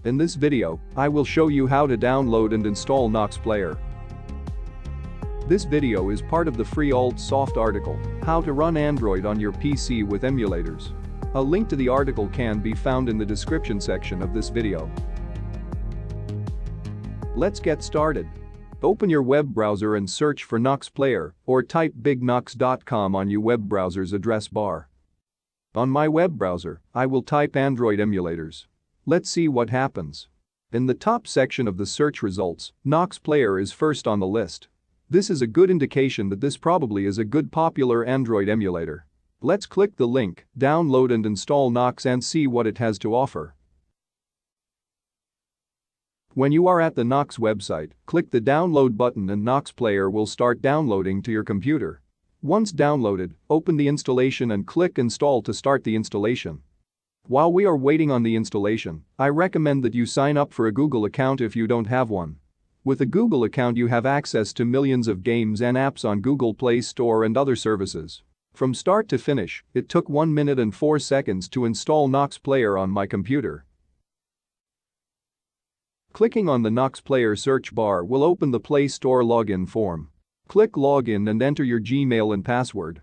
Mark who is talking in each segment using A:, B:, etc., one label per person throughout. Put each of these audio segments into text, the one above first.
A: In this video, I will show you how to download and install NoxPlayer. This video is part of the FreeAltSoft article, How to Run Android on Your PC with Emulators. A link to the article can be found in the description section of this video. Let's get started. Open your web browser and search for NoxPlayer, or type bignox.com on your web browser's address bar. On my web browser, I will type Android emulators. Let's see what happens. In the top section of the search results, NoxPlayer is first on the list. This is a good indication that this probably is a good popular Android emulator. Let's click the link, download and install Nox and see what it has to offer. When you are at the Nox website, click the download button and NoxPlayer will start downloading to your computer. Once downloaded, open the installation and click install to start the installation. While we are waiting on the installation, I recommend that you sign up for a Google account if you don't have one. With a Google account you have access to millions of games and apps on Google Play Store and other services. From start to finish, it took 1 minute and 4 seconds to install NoxPlayer on my computer. Clicking on the NoxPlayer search bar will open the Play Store login form. Click Login and enter your Gmail and password.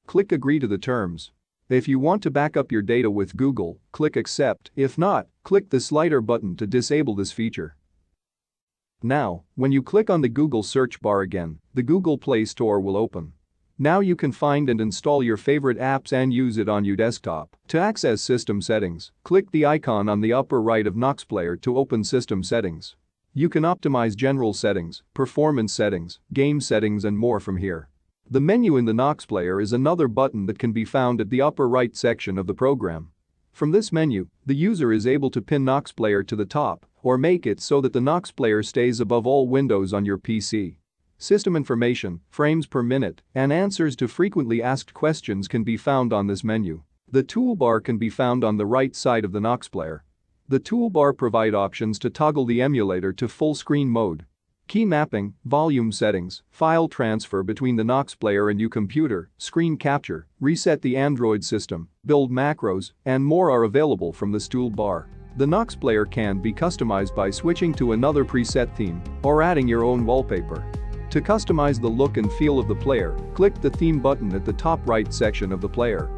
A: Click Agree to the terms. If you want to back up your data with Google, click Accept. If not, click the slider button to disable this feature. Now, when you click on the Google search bar again, the Google Play Store will open. Now you can find and install your favorite apps and use it on your desktop. To access system settings, click the icon on the upper right of NoxPlayer to open system settings. You can optimize general settings, performance settings, game settings and more from here. The menu in the NoxPlayer is another button that can be found at the upper right section of the program. From this menu, the user is able to pin NoxPlayer to the top or make it so that the NoxPlayer stays above all windows on your PC. System information, frames per minute, and answers to frequently asked questions can be found on this menu. The toolbar can be found on the right side of the NoxPlayer. The toolbar provide options to toggle the emulator to full screen mode. Key mapping, volume settings, file transfer between the NoxPlayer and your computer, screen capture, reset the Android system, build macros, and more are available from this toolbar. The NoxPlayer can be customized by switching to another preset theme or adding your own wallpaper. To customize the look and feel of the player, click the theme button at the top right section of the player.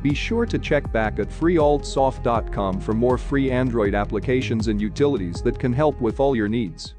A: Be sure to check back at FreeAltSoft.com for more free Android applications and utilities that can help with all your needs.